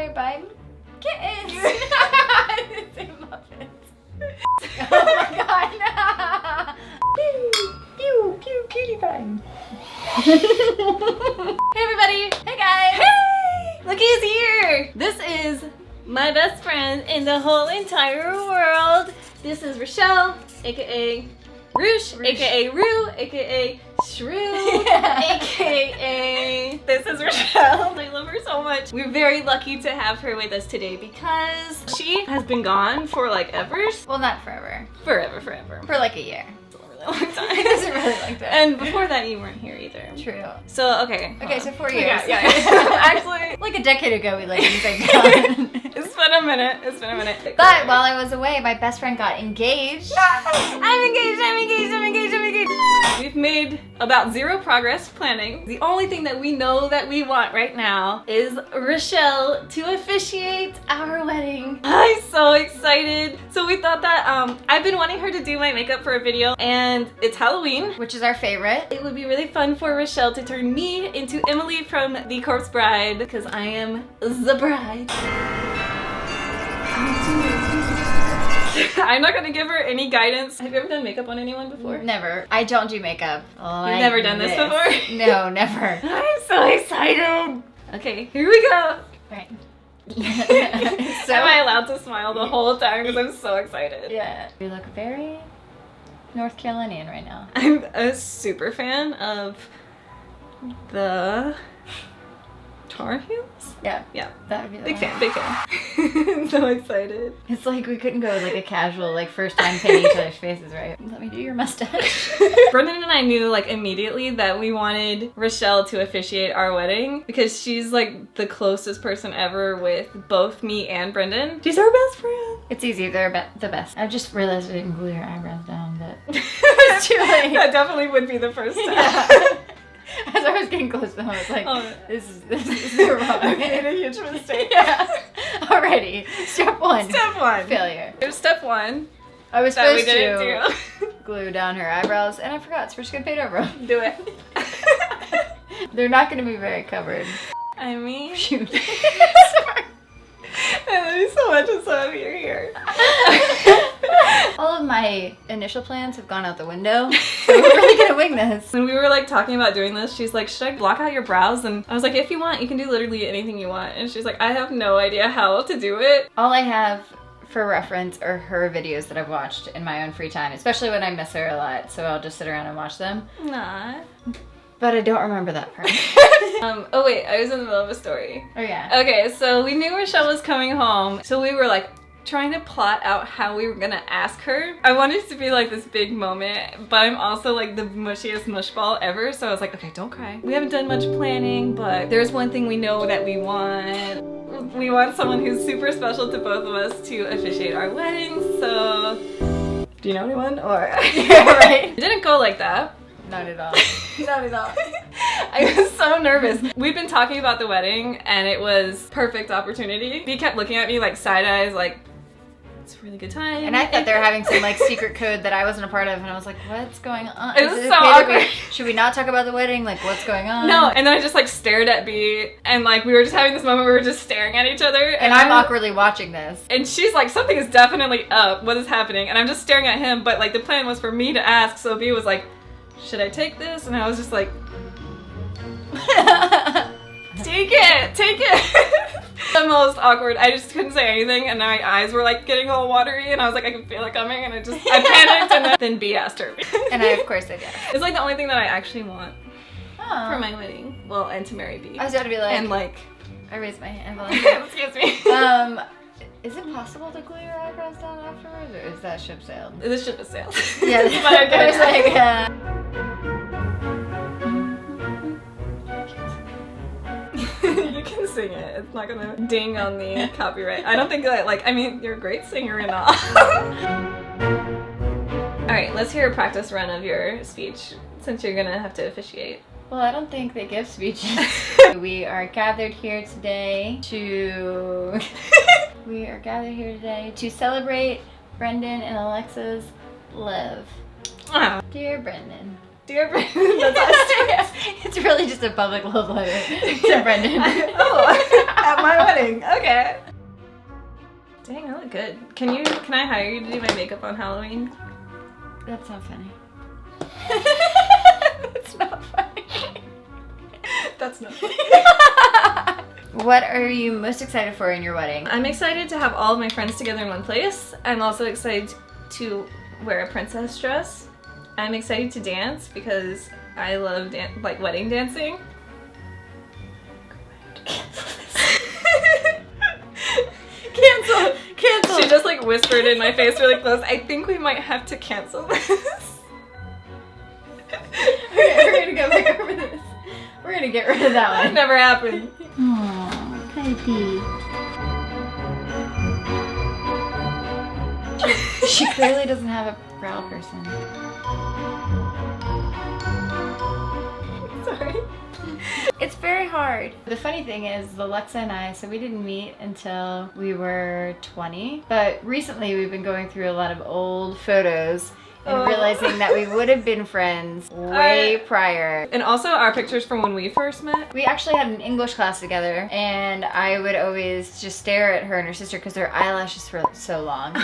inspired by kittens. I didn't say muffins. Oh my god. Pew, pew, pew, cutie bang. Hey everybody! Hey guys! Hey! Look who's here! This is my best friend in the whole entire world. This is Rachelle, aka Roosh, aka Roo, aka Shrew, aka this is Rachelle. I love her so much. We're very lucky to have her with us today because she has been gone for like ever. Well, not forever. Forever. For like a year. Long time. It doesn't really like that. And before that, you weren't here either. True. So, okay. Okay, so 4 years. Yeah. Actually, like a decade ago, we lived in the same town. it's been a minute. But while I was away, my best friend got engaged. I'm engaged. We've made about zero progress planning. The only thing that we know that we want right now is Rachelle to officiate our wedding. I'm so excited. So we thought that I've been wanting her to do my makeup for a video, and it's Halloween, which is our favorite. It would be really fun for Rachelle to turn me into Emily from The Corpse Bride, because I am the bride. I'm not gonna give her any guidance. Have you ever done makeup on anyone before? Never. I don't do makeup. You've never done this before? No, never. I'm so excited. Okay, here we go. Right. So am I allowed to smile the whole time because I'm so excited? Yeah. You look very North Carolinian right now. I'm a super fan of the Tar Heels? Yeah. That would be big fan. I'm so excited. It's like we couldn't go with like a casual, like first time painting each other's faces, right? Let me do your mustache. Brendan and I knew like immediately that we wanted Rachelle to officiate our wedding because she's like the closest person ever with both me and Brendan. She's our best friend. It's easy, they're the best. I just realized I didn't glue her eyebrows down, but it's too late. That definitely would be the first step. Yeah. As I was getting close to them, I was like, this is the wrong. I made a huge mistake. Yeah. Already. Step one. Failure. Here's step one. I was supposed to glue down her eyebrows, and I forgot, so we're just gonna paint over them. Do it. They're not gonna be very covered. I mean, shoot. Sorry. I love you so much, and so happy you're here. All of my initial plans have gone out the window, so we're really gonna wing this. When we were like talking about doing this, she's like, should I block out your brows? And I was like, if you want, you can do literally anything you want. And she's like, I have no idea how to do it. All I have for reference are her videos that I've watched in my own free time, especially when I miss her a lot, so I'll just sit around and watch them. Nah. But I don't remember that part. Oh wait, I was in the middle of a story. Oh yeah. Okay, so we knew Rachelle was coming home, so we were like trying to plot out how we were gonna ask her. I wanted it to be like this big moment, but I'm also like the mushiest mushball ever, so I was like, okay, don't cry. We haven't done much planning, but there's one thing we know that we want. We want someone who's super special to both of us to officiate our wedding, so... Do you know anyone? Or... Yeah, right. It didn't go like that. Not at all. Not at all. I was so nervous. We've been talking about the wedding and it was perfect opportunity. He kept looking at me like side eyes, like, it's a really good time. And I thought they were having some like secret code that I wasn't a part of, and I was like, what's going on? It was so awkward. Should we not talk about the wedding? Like, what's going on? No, and then I just like stared at B, and like we were just having this moment where we were just staring at each other. And I'm awkwardly watching this. And she's like, something is definitely up. What is happening? And I'm just staring at him, but like the plan was for me to ask, so B was like, should I take this? And I was just like, take it. The most awkward. I just couldn't say anything, and my eyes were like getting all watery, and I was like, I can feel it coming, and I panicked, and then B asked her. And I of course said yes. It's like the only thing that I actually want for my wedding. Well, and to marry B. I was about to be like, and like, I raised my hand. Like, excuse me. Is it possible to glue your eyebrows down afterwards, or is that ship sailed? This ship is sailed. Yeah, but okay. I was like, You can sing it. It's not gonna ding on the copyright. I don't think that, like, I mean, you're a great singer and all. Alright, let's hear a practice run of your speech, since you're gonna have to officiate. Well, I don't think they give speeches. We are gathered here today to... celebrate Brendan and Alexa's love. Oh. Dear Brendan. Dear Brendan, that's us. It's really just a public love letter to Brendan. at my wedding. Okay. Dang, I look good. Can I hire you to do my makeup on Halloween? That's not funny. That's not funny. That's not funny. What are you most excited for in your wedding? I'm excited to have all of my friends together in one place. I'm also excited to wear a princess dress. I'm excited to dance because I love wedding dancing. Cancel. She just like whispered in my face really close. I think we might have to cancel this. Okay, we're gonna go back over this. We're gonna get rid of that one. That never happened. Aww, Poletti. She clearly doesn't have a brow person. Sorry. It's very hard. The funny thing is, Alexa and I, so we didn't meet until we were 20, but recently we've been going through a lot of old photos and realizing that we would have been friends way prior. And also our pictures from when we first met. We actually had an English class together, and I would always just stare at her and her sister because their eyelashes were so long.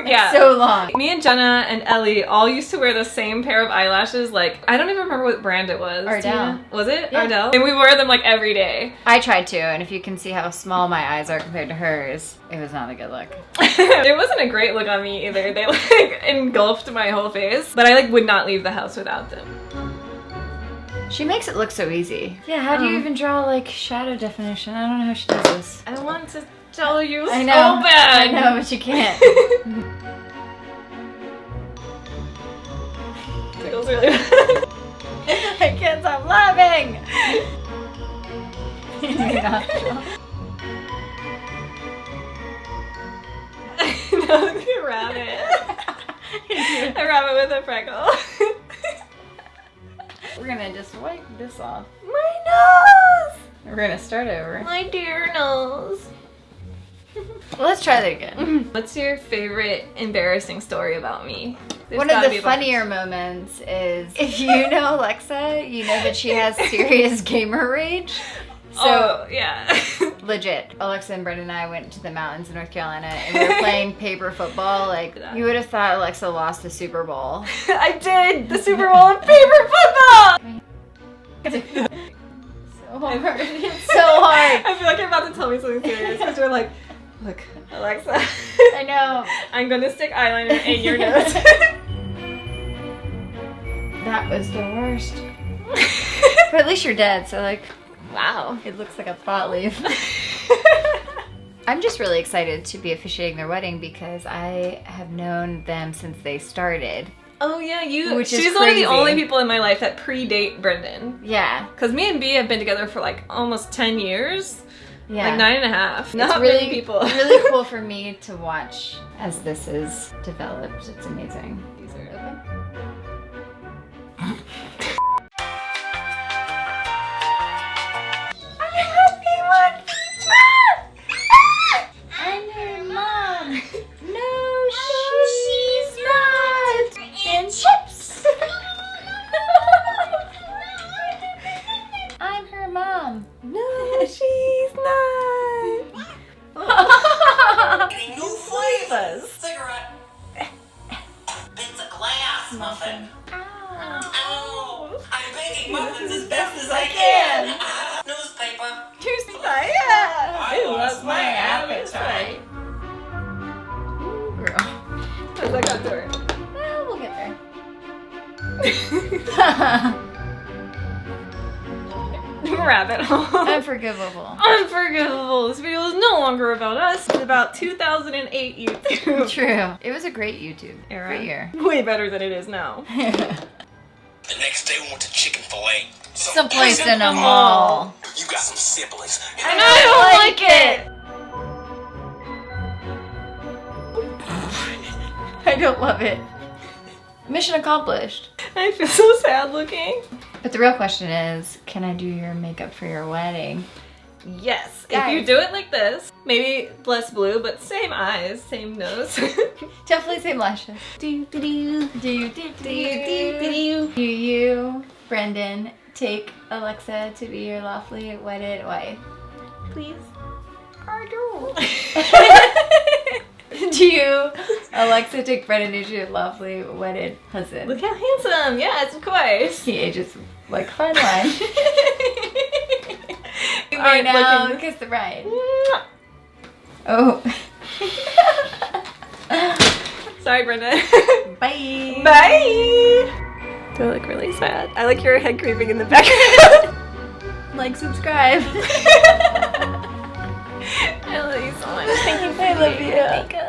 Yeah. So long. Me and Jenna and Ellie all used to wear the same pair of eyelashes. Like, I don't even remember what brand it was. Ardell. Was it? Yeah. Ardell? And we wore them like every day. I tried to, and if you can see how small my eyes are compared to hers, it was not a good look. It wasn't a great look on me either. They like engulfed my whole face, but I like would not leave the house without them. She makes it look so easy. Yeah, how do you even draw like shadow definition? I don't know how she does this. I want to tell you I know, so bad. I know, but you can't. Feels really bad. I can't stop laughing. No, a rabbit. A rabbit with a freckle. We're gonna just wipe this off. My nose! We're gonna start over. My dear nose. Well, let's try that again. What's your favorite embarrassing story about me? One of the funnier moments is, if you know Alexa, you know that she has serious gamer rage. So, yeah. legit, Alexa and Brenda and I went to the mountains in North Carolina and we were playing paper football. Like, you would have thought Alexa lost the Super Bowl. I did! The Super Bowl of paper football! So hard. It's so hard. I feel like you're about to tell me something serious because you're like, look, Alexa. I know. I'm gonna stick eyeliner in your nose. That was the worst. But at least you're dead, so like, wow, it looks like a thought leaf. I'm just really excited to be officiating their wedding because I have known them since they started. Oh yeah, Which is she's one of the crazy. only people in my life that predate Brendan. Yeah. Because me and B have been together for like almost 10 years. Yeah. Like 9.5. It's Not really, many people. really cool for me to watch as this is developed. It's amazing. These are I'm your mom. No, she's not. And chips. I'm her mom. No, she's not. Getting new flavors. Cigarette. It's a glass muffin. Ow. I'm baking muffins as best as I can. Newspaper. I lost my appetite. Ooh, girl. How's that got to her? Well, we'll get there. Rabbit hole. Unforgivable. Unforgivable. This video is no longer about us. It's about 2008 YouTube. True. It was a great YouTube Era. Great year. Way better than it is now. The next day we went to chicken fillet. Someplace in a mall. You got some siblings. And I don't like it. I don't love it. Mission accomplished. I feel so sad looking. But the real question is, can I do your makeup for your wedding? Yes. Guys. If you do it like this, maybe less blue, but same eyes, same nose. Definitely same lashes. Do you, Brendan, take Alexa to be your lawfully wedded wife? Please. Do you, Alexa, take Brennan into your lovely wedded husband? Look how handsome. Yes, of course. He ages like a fine wine. All Right right, now, looking. kiss the bride. Oh. Sorry, Brenda. Bye. Bye. Do I look really sad? I like your head creeping in the background. Like, subscribe. I love you so much. Thank you for I love doing you. your makeup.